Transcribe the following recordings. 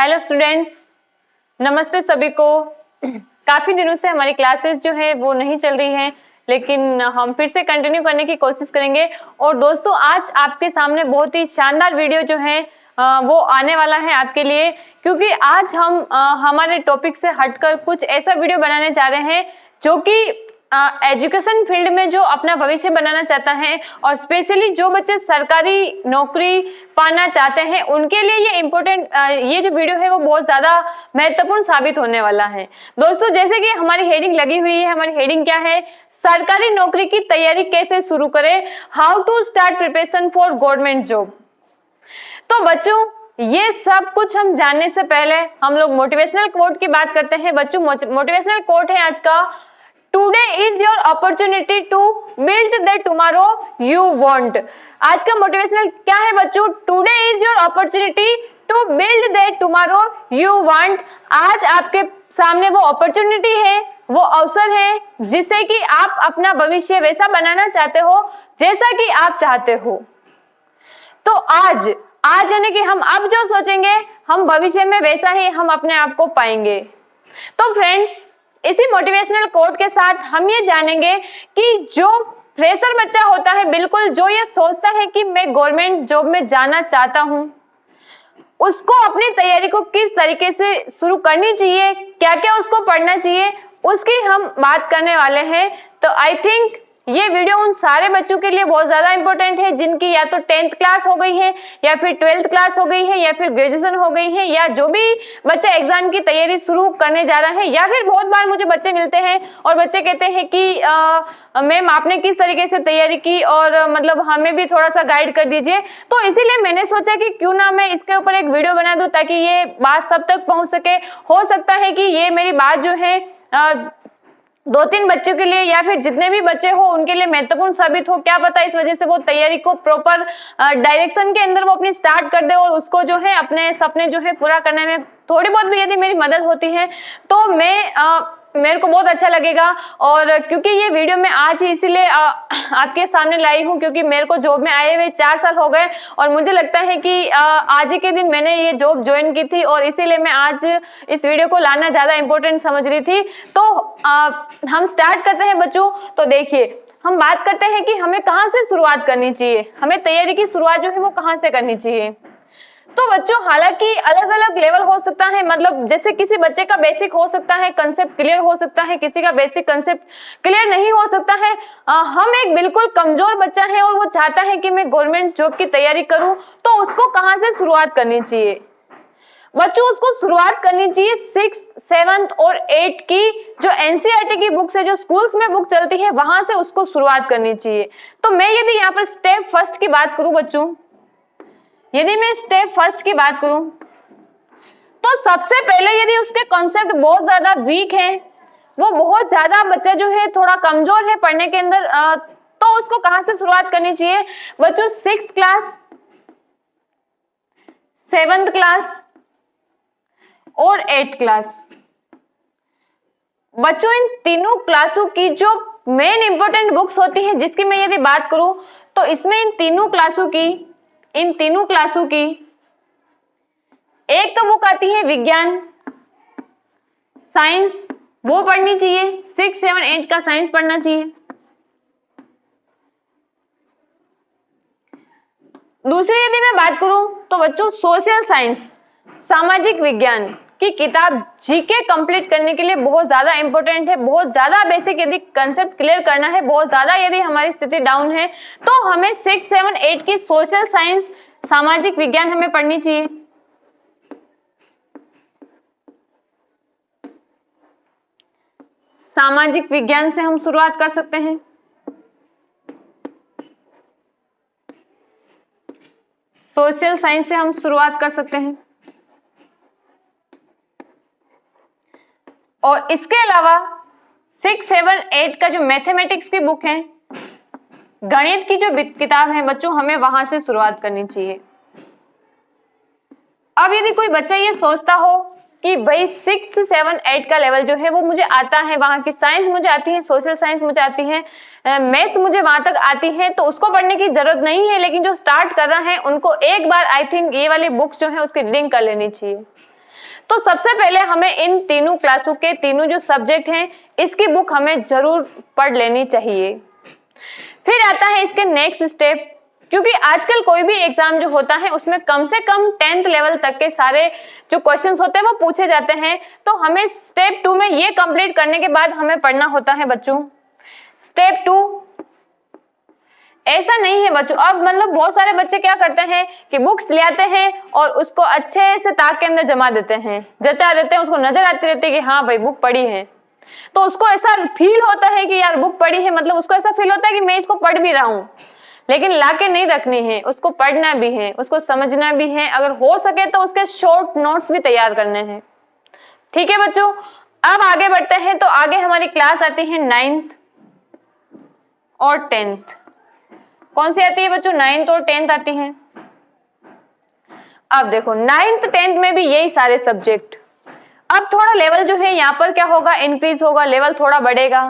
Hello students, नमस्ते सभी को। काफी दिनों से हमारी क्लासेस जो है वो नहीं चल रही हैं, लेकिन हम फिर से कंटिन्यू करने की कोशिश करेंगे। और दोस्तों, आज आपके सामने बहुत ही शानदार वीडियो जो है वो आने वाला है आपके लिए, क्योंकि आज हम हमारे टॉपिक से हटकर कुछ ऐसा वीडियो बनाने जा रहे हैं जो कि एजुकेशन फील्ड में जो अपना भविष्य बनाना चाहता है और स्पेशली जो बच्चे सरकारी नौकरी पाना चाहते हैं उनके लिए ये इम्पोर्टेंट ये जो वीडियो है वो बहुत ज्यादा महत्वपूर्ण साबित होने वाला है। दोस्तों, जैसे कि हमारी हेडिंग लगी हुई है, हमारी हेडिंग क्या है? सरकारी नौकरी की तैयारी कैसे शुरू करें, how to start preparation for government job. तो बच्चों, ये सब कुछ हम जानने से पहले हम लोग मोटिवेशनल कोट की बात करते हैं। बच्चों, मोटिवेशनल कोट है आज का, today is your opportunity to build the tomorrow you want. आज का मोटिवेशनल क्या है बच्चों? Today is your opportunity to build the tomorrow you want. आज आपके सामने वो अपॉर्चुनिटी है, वो अवसर है जिससे कि आप अपना भविष्य वैसा बनाना चाहते हो जैसा कि आप चाहते हो। तो आज यानी कि हम अब जो सोचेंगे हम भविष्य में वैसा ही हम अपने आप को पाएंगे। तो फ्रेंड्स, इसी मोटिवेशनल कोट के साथ हम ये जानेंगे कि जो फ्रेशर बच्चा होता है, बिल्कुल जो ये सोचता है कि मैं गवर्नमेंट जॉब में जाना चाहता हूं, उसको अपनी तैयारी को किस तरीके से शुरू करनी चाहिए, क्या क्या उसको पढ़ना चाहिए, उसकी हम बात करने वाले हैं। तो आई थिंक ये वीडियो उन सारे बच्चों के लिए बहुत ज्यादा इंपॉर्टेंट है जिनकी या तो 10th क्लास हो गई है, या फिर 12th क्लास हो गई है, या फिर ग्रेजुएशन हो गई है, या जो भी बच्चा एग्जाम की तैयारी शुरू करने जा रहा है। या फिर बहुत बार मुझे बच्चे मिलते हैं और बच्चे कहते हैं कि मैम आपने किस तरीके से तैयारी की और मतलब हमें भी थोड़ा सा गाइड कर दीजिए। तो इसीलिए मैंने सोचा कि क्यों ना मैं इसके ऊपर एक वीडियो बना दूं ताकि ये बात सब तक पहुंच सके। हो सकता है कि ये मेरी बात जो है 2-3 बच्चों के लिए या फिर जितने भी बच्चे हो उनके लिए महत्वपूर्ण साबित हो। क्या पता इस वजह से वो तैयारी को प्रॉपर डायरेक्शन के अंदर वो अपनी स्टार्ट कर दे और उसको जो है अपने सपने जो है पूरा करने में थोड़ी बहुत भी यदि मेरी मदद होती है तो मेरे को बहुत अच्छा लगेगा। और क्योंकि ये वीडियो मैं आज ही इसीलिए आपके सामने लाई हूँ क्योंकि मेरे को जॉब में आए हुए 4 साल हो गए और मुझे लगता है कि आज ही के दिन मैंने ये जॉब ज्वाइन की थी और इसीलिए मैं आज इस वीडियो को लाना ज्यादा इंपॉर्टेंट समझ रही थी। तो हम स्टार्ट करते हैं बच्चों। तो देखिए, हम बात करते हैं कि हमें कहाँ से शुरुआत करनी चाहिए, हमें तैयारी की शुरुआत जो है वो कहाँ से करनी चाहिए। तो बच्चों, हालांकि अलग अलग लेवल हो सकता है, मतलब जैसे किसी बच्चे का बेसिक हो सकता है, कंसेप्ट क्लियर हो सकता है, किसी का बेसिक कंसेप्ट क्लियर नहीं हो सकता है। हम एक बिल्कुल कमजोर बच्चा है और वो चाहता है कि मैं गवर्नमेंट जॉब की तैयारी करूं, तो उसको कहां से शुरुआत करनी चाहिए बच्चों? उसको शुरुआत करनी चाहिए 6th, 7th और 8th की जो एनसीईआरटी की बुक है, जो स्कूल्स में बुक चलती है, वहां से उसको शुरुआत करनी चाहिए। तो मैं यदि यहाँ पर स्टेप फर्स्ट की बात करूं बच्चों, यदि मैं स्टेप फर्स्ट की बात करूं तो सबसे पहले यदि उसके कॉन्सेप्ट बहुत ज्यादा वीक है, वो बहुत ज्यादा बच्चा जो है थोड़ा कमजोर है पढ़ने के अंदर, तो उसको कहां से शुरुआत करनी चाहिए बच्चों? 6th क्लास, 7th क्लास और 8th क्लास। बच्चों, इन तीनों क्लासों की जो मेन इंपॉर्टेंट बुक्स होती है जिसकी मैं यदि बात करूं तो इसमें इन तीनों क्लासों की एक तो बुक आती है विज्ञान, साइंस, वो पढ़नी चाहिए। 6, 7, 8 का साइंस पढ़ना चाहिए। दूसरी यदि मैं बात करूं तो बच्चों सोशल साइंस, सामाजिक विज्ञान की किताब जीके कंप्लीट करने के लिए बहुत ज्यादा इंपॉर्टेंट है। बहुत ज्यादा बेसिक यदि कंसेप्ट क्लियर करना है, बहुत ज्यादा यदि हमारी स्थिति डाउन है तो हमें 6, 7, 8 की सोशल साइंस, सामाजिक विज्ञान हमें पढ़नी चाहिए। सामाजिक विज्ञान से हम शुरुआत कर सकते हैं। सोशल साइंस से हम शुरुआत कर सकते हैं। और इसके अलावा 6, 7, 8 का जो मैथमेटिक्स की बुक है, गणित की जो किताब है बच्चों, हमें वहां से शुरुआत करनी चाहिए। अब यदि कोई बच्चा ये सोचता हो कि भाई 6, 7, 8 का लेवल जो है वो मुझे आता है, वहां की साइंस मुझे आती है, सोशल साइंस मुझे आती है, मैथ्स मुझे वहां तक आती है, तो उसको पढ़ने की जरूरत नहीं है। लेकिन जो स्टार्ट कर रहा है उनको एक बार आई थिंक ये वाली बुक्स जो है उसकी रीडिंग कर लेनी चाहिए। तो सबसे पहले हमें इन तीनों क्लासों के तीनों जो सब्जेक्ट हैं इसकी बुक हमें जरूर पढ़ लेनी चाहिए। फिर आता है इसके नेक्स्ट स्टेप, क्योंकि आजकल कोई भी एग्जाम जो होता है उसमें कम से कम 10th लेवल तक के सारे जो क्वेश्चंस होते हैं वो पूछे जाते हैं। तो हमें स्टेप 2 में ये कंप्लीट करने के बाद हमें पढ़ना होता है बच्चों स्टेप 2। ऐसा नहीं है बच्चों, अब मतलब बहुत सारे बच्चे क्या करते हैं कि बुक्स ले आते हैं और उसको अच्छे से ताक के अंदर जमा देते हैं, जचा देते हैं, उसको नजर आती रहती है कि हाँ भाई बुक पढ़ी है, तो उसको ऐसा फील होता है कि यार बुक पढ़ी है, मतलब उसको ऐसा फील होता है कि मैं इसको पढ़ भी रहा हूं। लेकिन लाके नहीं रखनी है, उसको पढ़ना भी है, उसको समझना भी है, अगर हो सके तो उसके शॉर्ट नोट्स भी तैयार करने हैं। ठीक है बच्चों, अब आगे बढ़ते हैं। तो आगे हमारी क्लास आती है 9th और 10th। कौन सी आती है बच्चों? 9th और 10th आती है। अब देखो 9th 10th में भी यही सारे सब्जेक्ट। अब थोड़ा लेवल जो है यहाँ पर क्या होगा, इंक्रीज होगा, लेवल थोड़ा बढ़ेगा।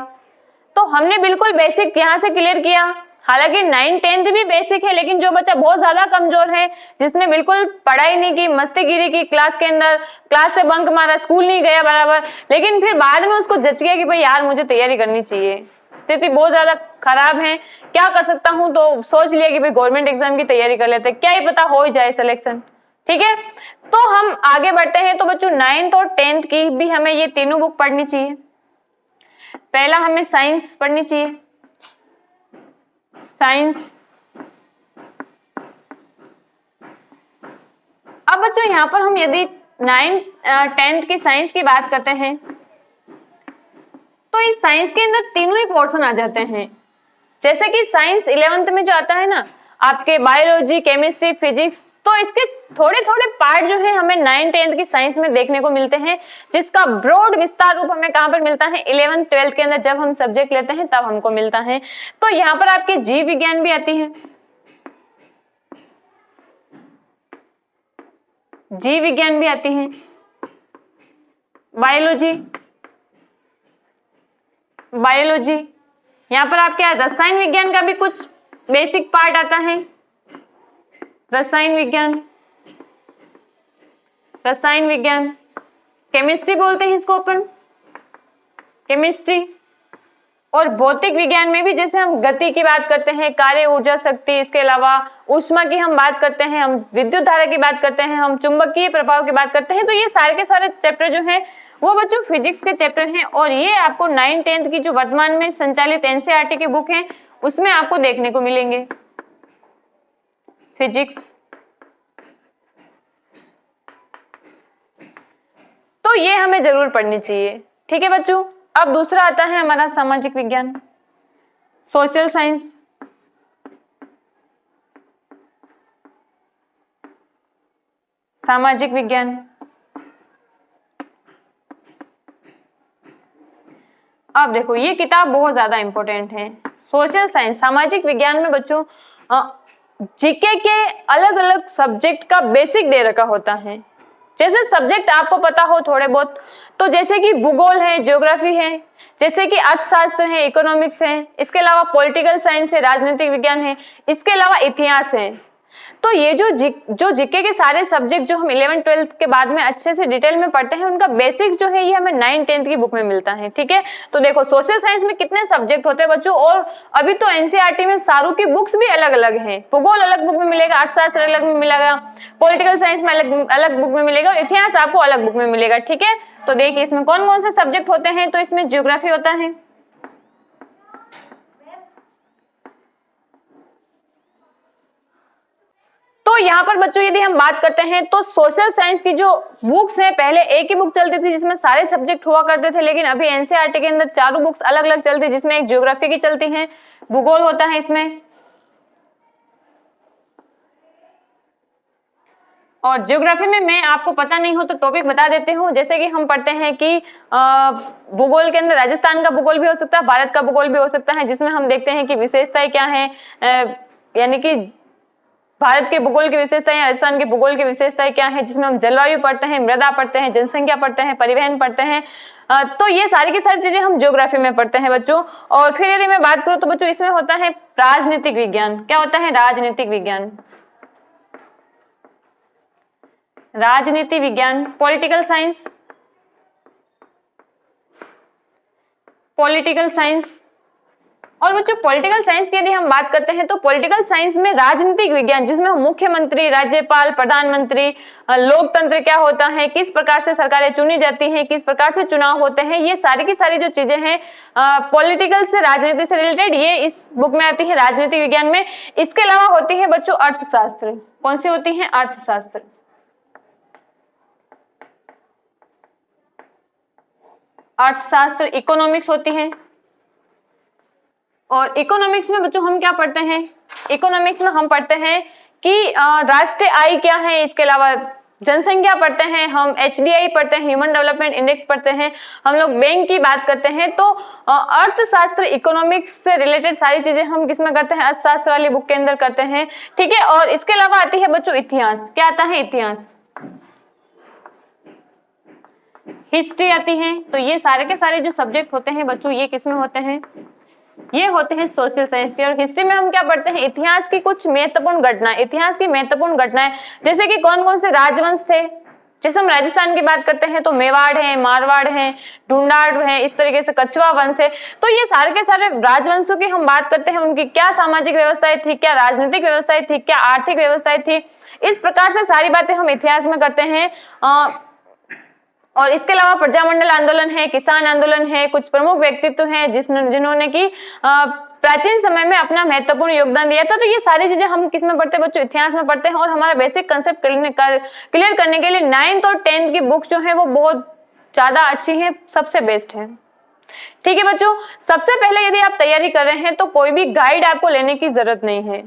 तो हमने बिल्कुल बेसिक यहाँ से क्लियर किया, हालांकि 9th 10th भी बेसिक है, लेकिन जो बच्चा बहुत ज्यादा कमजोर है, जिसने बिल्कुल पढ़ाई नहीं की, मस्तीगिरी की क्लास के अंदर, क्लास से बंक मारा, स्कूल नहीं गया बराबर, लेकिन फिर बाद में उसको जच गया कि भाई यार मुझे तैयारी करनी चाहिए, स्थिति बहुत ज्यादा खराब है, क्या कर सकता हूं, तो सोच लिया कि भाई गवर्नमेंट एग्जाम की तैयारी कर लेते, क्या ही पता हो ही जाए सिलेक्शन। ठीक है, तो हम आगे बढ़ते हैं। तो बच्चों 9th और 10th की भी हमें ये तीनों बुक पढ़नी चाहिए। पहला हमें साइंस पढ़नी चाहिए, साइंस। अब बच्चों यहाँ पर हम यदि 9th 10th की साइंस की बात करते हैं तो इस साइंस के अंदर तीनों ही पोर्शन आ जाते हैं। जैसे कि साइंस 11th में जो आता है ना आपके बायोलॉजी, केमिस्ट्री, फिजिक्स, तो इसके थोड़े थोड़े पार्ट जो है हमें 9th 10th की साइंस में देखने को मिलते हैं, जिसका ब्रॉड विस्तार रूप हमें कहां पर मिलता है? 11th 12th के अंदर जब हम सब्जेक्ट लेते हैं तब हमको मिलता है। तो यहाँ पर आपकी जीव विज्ञान भी आती है, जीव विज्ञान भी आती है, बायोलॉजी, बायोलॉजी, यहाँ पर आपके रसायन विज्ञान का भी कुछ बेसिक पार्ट आता है, रसायन विज्ञान, रसायन विज्ञान, केमिस्ट्री बोलते हैं इसको अपन, केमिस्ट्री। और भौतिक विज्ञान में भी जैसे हम गति की बात करते हैं, कार्य ऊर्जा शक्ति, इसके अलावा ऊष्मा की हम बात करते हैं, हम विद्युत धारा की बात करते हैं, हम चुंबकीय प्रभाव की बात करते हैं, तो ये सारे के सारे चैप्टर जो हैं वो बच्चों फिजिक्स के चैप्टर हैं। और ये आपको 9th 10th की जो वर्तमान में संचालित एनसीईआरटी की बुक है उसमें आपको देखने को मिलेंगे, फिजिक्स। तो ये हमें जरूर पढ़नी चाहिए। ठीक है बच्चों, अब दूसरा आता है हमारा सामाजिक विज्ञान, सोशल साइंस। सामाजिक विज्ञान, अब देखो ये किताब बहुत ज्यादा इंपॉर्टेंट है। सोशल साइंस, सामाजिक विज्ञान में बच्चों जीके के अलग अलग सब्जेक्ट का बेसिक दे रखा होता है। जैसे सब्जेक्ट आपको पता हो थोड़े बहुत, तो जैसे कि भूगोल है, ज्योग्राफी है, जैसे कि अर्थशास्त्र है, इकोनॉमिक्स है, इसके अलावा पॉलिटिकल साइंस है, राजनीतिक विज्ञान है, इसके अलावा इतिहास है। तो ये जो जीके के सारे सब्जेक्ट जो हम 11th 12th के बाद में अच्छे से डिटेल में पढ़ते हैं, उनका बेसिक जो है ये हमें 9th 10th की बुक में मिलता है। ठीक है, तो देखो सोशल साइंस में कितने सब्जेक्ट होते हैं बच्चों, और अभी तो एनसीईआरटी में सारों की बुक्स भी अलग अलग हैं। भूगोल अलग बुक में मिलेगा, अर्थशास्त्र अलग में मिलेगा, पॉलिटिकल साइंस में अलग बुक में मिलेगा, और इतिहास आपको अलग बुक में मिलेगा। ठीक है, तो देखिए इसमें कौन कौन से सब्जेक्ट होते हैं। तो इसमें ज्योग्राफी होता है, तो यहाँ पर बच्चों यदि हम बात करते हैं तो सोशल साइंस की जो बुक्स हैं, पहले एक ही बुक चलती थी जिसमें सारे सब्जेक्ट हुआ करते थे, लेकिन अभी एनसीईआरटी के अंदर चारों बुक्स अलग अलग चलती है, जिसमें एक ज्योग्राफी की चलती है, भूगोल होता है इसमें, और ज्योग्राफी में मैं आपको पता नहीं हो तो टॉपिक बता देती हूँ। जैसे कि हम पढ़ते हैं कि भूगोल के अंदर राजस्थान का भूगोल भी हो सकता है, भारत का भूगोल भी हो सकता है, जिसमें हम देखते हैं कि विशेषताएं क्या है, यानी कि भारत के भूगोल की विशेषताएं, राजस्थान के भूगोल की विशेषताएं क्या है, जिसमें हम जलवायु पढ़ते हैं, मृदा पढ़ते हैं, जनसंख्या पढ़ते हैं, परिवहन पढ़ते हैं। तो ये सारी की सारी चीजें हम ज्योग्राफी में पढ़ते हैं बच्चों। और फिर यदि मैं बात करूं तो बच्चों इसमें होता है राजनीतिक विज्ञान। क्या होता है? राजनीतिक विज्ञान। राजनीति विज्ञान, पॉलिटिकल साइंस, पॉलिटिकल साइंस। और बच्चों पॉलिटिकल साइंस की यदि हम बात करते हैं तो पॉलिटिकल साइंस में राजनीतिक विज्ञान, जिसमें मुख्यमंत्री, राज्यपाल, प्रधानमंत्री, लोकतंत्र क्या होता है, किस प्रकार से सरकारें चुनी जाती हैं, किस प्रकार से चुनाव होते हैं, ये सारी की सारी जो चीजें हैं पॉलिटिकल से, राजनीति से रिलेटेड, ये इस बुक में आती है राजनीतिक विज्ञान में। इसके अलावा होती है बच्चों अर्थशास्त्र। कौन सी होती है? अर्थशास्त्र। अर्थशास्त्र, इकोनॉमिक्स होती है। और इकोनॉमिक्स में बच्चों हम क्या पढ़ते हैं? इकोनॉमिक्स में हम पढ़ते हैं कि राष्ट्रीय आय क्या है, इसके अलावा जनसंख्या पढ़ते हैं, हम HDI पढ़ते हैं, ह्यूमन डेवलपमेंट इंडेक्स पढ़ते हैं, हम लोग बैंक की बात करते हैं। तो अर्थशास्त्र, इकोनॉमिक्स से रिलेटेड सारी चीजें हम किसमें करते हैं? अर्थशास्त्र वाली बुक के अंदर करते हैं, ठीक है। और इसके अलावा आती है बच्चों इतिहास। क्या आता है? इतिहास, हिस्ट्री आती है। तो ये सारे के सारे जो सब्जेक्ट होते हैं बच्चों, ये किसमें होते हैं? ये होते हैं सोशल साइंस के। और हिस्ट्री में हम क्या पढ़ते हैं? इतिहास की कुछ महत्वपूर्ण घटनाएं, इतिहास की महत्वपूर्ण घटनाएं, जैसे कि कौन कौन से राजवंश थे। जैसे हम राजस्थान की बात करते हैं तो मेवाड़ है, मारवाड़ है, ढूंढाड़ है, इस तरीके से कछवा वंश है। तो ये सारे के सारे राजवंशों की हम बात करते हैं, उनकी क्या सामाजिक व्यवस्थाएं थी, क्या राजनीतिक व्यवस्थाएं थी, क्या आर्थिक व्यवस्थाएं थी। इस प्रकार से सारी बातें हम इतिहास में करते हैं। और इसके अलावा प्रजामंडल आंदोलन है, किसान आंदोलन है, कुछ प्रमुख व्यक्तित्व हैं जिन्होंने की प्राचीन समय में अपना महत्वपूर्ण योगदान दिया था। तो ये सारी चीजें हम किसमें पढ़ते हैं बच्चों? इतिहास में पढ़ते हैं। और हमारा बेसिक कंसेप्ट क्लियर करने के लिए 9th और 10th की बुक्स जो है वो बहुत ज्यादा अच्छी है, सबसे बेस्ट है, ठीक है बच्चों। सबसे पहले यदि आप तैयारी कर रहे हैं तो कोई भी गाइड आपको लेने की जरूरत नहीं है।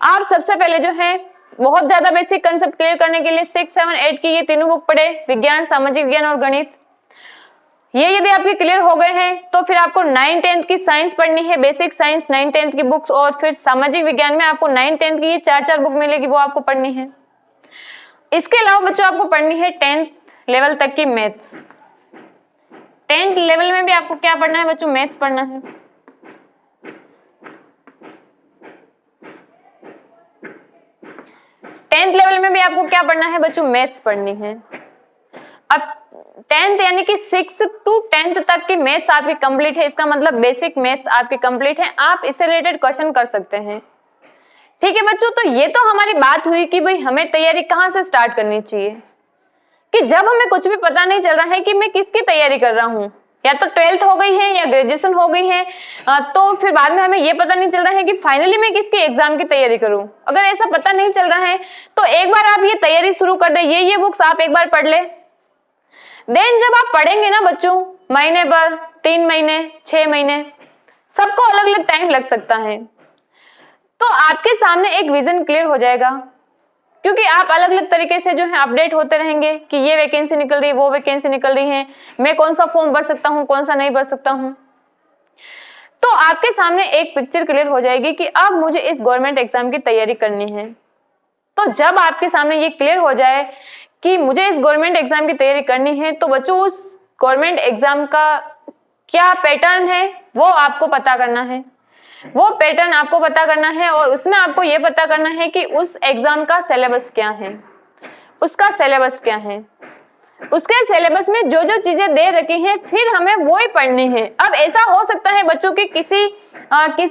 आप सबसे पहले जो है बहुत ज्यादा बेसिक कंसेप्ट क्लियर करने के लिए 6, 7, 8 की ये तीनों बुक पढ़े, विज्ञान, सामाजिक विज्ञान और गणित। ये यदि आपके क्लियर हो गए हैं तो फिर आपको 9, 10 की साइंस पढ़नी है, बेसिक साइंस 9, 10 की बुक्स। और फिर सामाजिक विज्ञान में आपको 9, 10 की ये 4 बुक मिलेगी, वो आपको पढ़नी है। इसके अलावा बच्चों आपको पढ़नी है 10th लेवल तक की मैथ्स। 10th लेवल में भी आपको क्या पढ़ना है बच्चों? मैथ्स पढ़ना है। टेंथ लेवल में भी आपको क्या पढ़ना है बच्चों? मैथ्स पढ़नी है। अब 10th यानी कि 6 to 10th तक की मैथ्स आपकी कंप्लीट है, इसका मतलब बेसिक मैथ्स आपकी कंप्लीट है। आप इससे रिलेटेड क्वेश्चन कर सकते हैं, ठीक है बच्चों। तो ये तो हमारी बात हुई कि भाई हमें तैयारी कहाँ से स्टार्ट करनी चाहिए, कि जब हमें कुछ भी पता नहीं चल रहा है कि मैं किसकी तैयारी कर रहा हूँ, या तो 12th हो गई है या ग्रेजुएशन हो गई है, तो फिर बाद में हमें ये पता नहीं चल रहा है कि फाइनली मैं किसके एग्जाम की तैयारी करूं। अगर ऐसा पता नहीं चल रहा है तो एक बार आप ये तैयारी शुरू कर दे, ये बुक्स आप एक बार पढ़ ले। देन जब आप पढ़ेंगे ना बच्चों, महीने पर, 3 महीने, 6 महीने, सबको अलग अलग टाइम लग सकता है, तो आपके सामने एक विजन क्लियर हो जाएगा, क्योंकि आप अलग अलग तरीके से जो है अपडेट होते रहेंगे कि ये वैकेंसी निकल रही है, वो वैकेंसी निकल रही है, मैं कौन सा फॉर्म भर सकता हूँ, कौन सा नहीं भर सकता हूँ। तो आपके सामने एक पिक्चर क्लियर हो जाएगी कि अब मुझे इस गवर्नमेंट एग्जाम की तैयारी करनी है। तो जब आपके सामने ये क्लियर हो जाए कि मुझे इस गवर्नमेंट एग्जाम की तैयारी करनी है, तो बच्चों उस गवर्नमेंट एग्जाम का क्या पैटर्न है वो आपको पता करना है, वो पैटर्न आपको पता करना है। और उसमें आपको ये पता करना है कि उस एग्जाम का सिलेबस क्या है, उसका सिलेबस क्या है, उसके सिलेबस में जो जो चीजें दे रखी हैं फिर हमें वो ही पढ़नी है। अब ऐसा हो सकता है बच्चों की किसी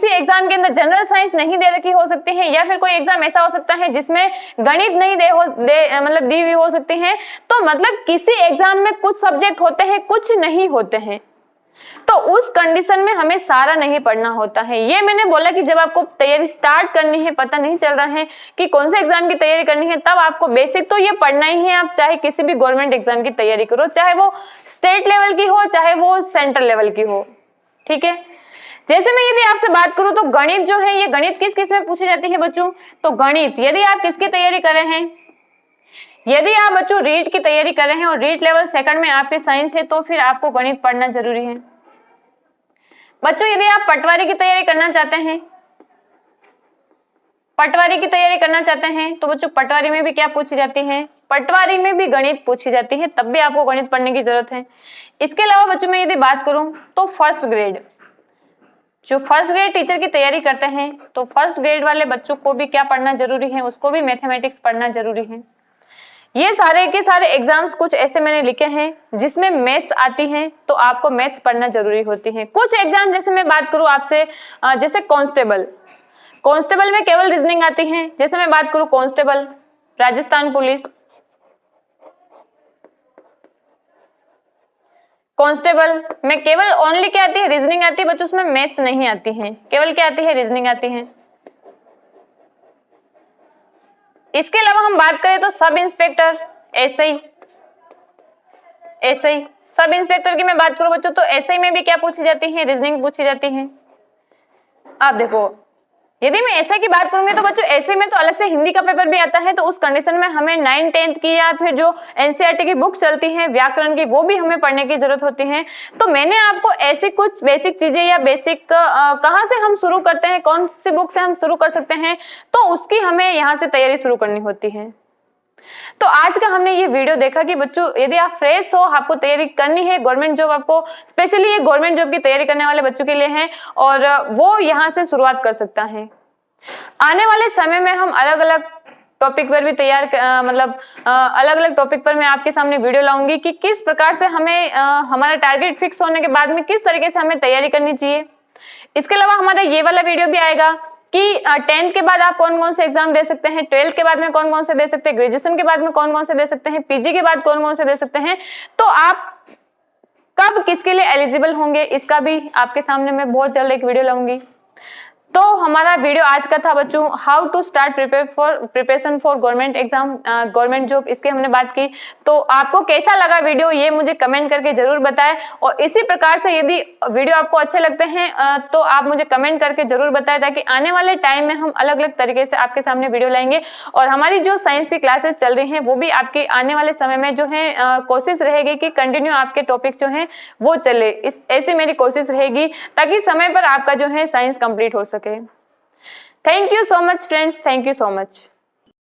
एग्जाम के अंदर जनरल साइंस नहीं दे रखी हो सकती है, या फिर कोई एग्जाम ऐसा हो सकता है जिसमें गणित नहीं मतलब दी हुई हो सकती है। तो मतलब किसी एग्जाम में कुछ सब्जेक्ट होते हैं, कुछ नहीं होते हैं, तो उस कंडीशन में हमें सारा नहीं पढ़ना होता है। ये मैंने बोला कि जब आपको तैयारी स्टार्ट करनी है, पता नहीं चल रहा है कि कौन से एग्जाम की तैयारी करनी है, तब आपको बेसिक तो ये पढ़ना ही है। आप चाहे किसी भी गवर्नमेंट एग्जाम की तैयारी करो, चाहे वो स्टेट लेवल की हो, चाहे वो सेंट्रल लेवल की हो, ठीक है। जैसे मैं यदि आपसे बात करूं तो गणित जो है, ये गणित किस किस में पूछी जाती है बच्चों? तो गणित यदि आप किसकी तैयारी कर रहे हैं, यदि आप बच्चों रीट की तैयारी कर रहे हैं और रीट लेवल 2nd में आपके साइंस है, तो फिर आपको गणित पढ़ना जरूरी है। बच्चों यदि आप पटवारी की तैयारी करना चाहते हैं, पटवारी की तैयारी करना चाहते हैं, तो बच्चों पटवारी में भी क्या पूछी जाती है? पटवारी में भी गणित पूछी जाती है, तब भी आपको गणित पढ़ने की जरूरत है। इसके अलावा बच्चों मैं यदि बात करूं तो फर्स्ट ग्रेड, जो फर्स्ट ग्रेड टीचर की तैयारी करते हैं, तो फर्स्ट ग्रेड वाले बच्चों को भी क्या पढ़ना जरूरी है? उसको भी मैथमेटिक्स पढ़ना जरूरी है। ये सारे के सारे एग्जाम्स कुछ ऐसे मैंने लिखे हैं जिसमें मैथ्स आती हैं, तो आपको मैथ्स पढ़ना जरूरी होती है। कुछ एग्जाम जैसे मैं बात करूं आपसे, जैसे कांस्टेबल में केवल रीजनिंग आती है। जैसे मैं बात करूं कांस्टेबल, राजस्थान पुलिस, कांस्टेबल में केवल ओनली क्या आती है, रीजनिंग आती है बच्चों, उसमें मैथ्स नहीं आती है, केवल क्या आती है, रीजनिंग आती है। इसके अलावा हम बात करें तो sub inspector, SI, sub inspector की मैं बात करूं बच्चों तो एसआई में भी क्या पूछी जाती है, रीजनिंग पूछी जाती है। आप देखो, यदि मैं एसआई की बात करूंगी तो बच्चों एसआई में तो अलग से हिंदी का पेपर भी आता है, तो उस कंडीशन में हमें 9th 10th की या फिर जो एनसीईआरटी की बुक चलती है व्याकरण की, वो भी हमें पढ़ने की जरूरत होती है। तो मैंने आपको ऐसी कुछ बेसिक चीजें या बेसिक कहां से हम शुरू करते हैं, कौन सी बुक से हम शुरू कर सकते हैं, तो उसकी हमें यहाँ से तैयारी शुरू करनी होती है। तो आज का हमने ये वीडियो देखा कि बच्चों यदि आप फ्रेश हो, आपको तैयारी करनी है गवर्नमेंट जॉब, आपको स्पेशली ये गवर्नमेंट जॉब की तैयारी करने वाले बच्चों के लिए है और वो यहाँ से शुरुआत कर सकता है। आने वाले समय में हम अलग अलग टॉपिक पर भी अलग अलग टॉपिक पर मैं आपके सामने वीडियो लाऊंगी कि किस प्रकार से हमें हमारा टारगेट फिक्स होने के बाद में किस तरीके से हमें तैयारी करनी चाहिए। इसके अलावा हमारा ये वाला वीडियो भी आएगा कि 10th के बाद आप कौन कौन से एग्जाम दे सकते हैं, 12th के बाद में कौन कौन से दे सकते हैं, ग्रेजुएशन के बाद में कौन कौन से दे सकते हैं, पीजी के बाद कौन कौन से दे सकते हैं, तो आप कब किसके लिए एलिजिबल होंगे, इसका भी आपके सामने मैं बहुत जल्द एक वीडियो लाऊंगी। तो हमारा वीडियो आज का था बच्चों, how to start preparation for government exam, government job, इसके हमने बात की। तो आपको कैसा लगा वीडियो ये मुझे कमेंट करके जरूर बताएं, और इसी प्रकार से यदि वीडियो आपको अच्छे लगते हैं तो आप मुझे कमेंट करके जरूर बताएं, ताकि आने वाले टाइम में हम अलग अलग तरीके से आपके सामने वीडियो लाएंगे। और हमारी जो साइंस की क्लासेस चल रही हैं वो भी आपके आने वाले समय में जो है कोशिश रहेगी कि कंटिन्यू आपके टॉपिक जो है वो चले, ऐसी मेरी कोशिश रहेगी ताकि समय पर आपका जो है साइंस कंप्लीट हो सके। Thank you so much friends, thank you so much.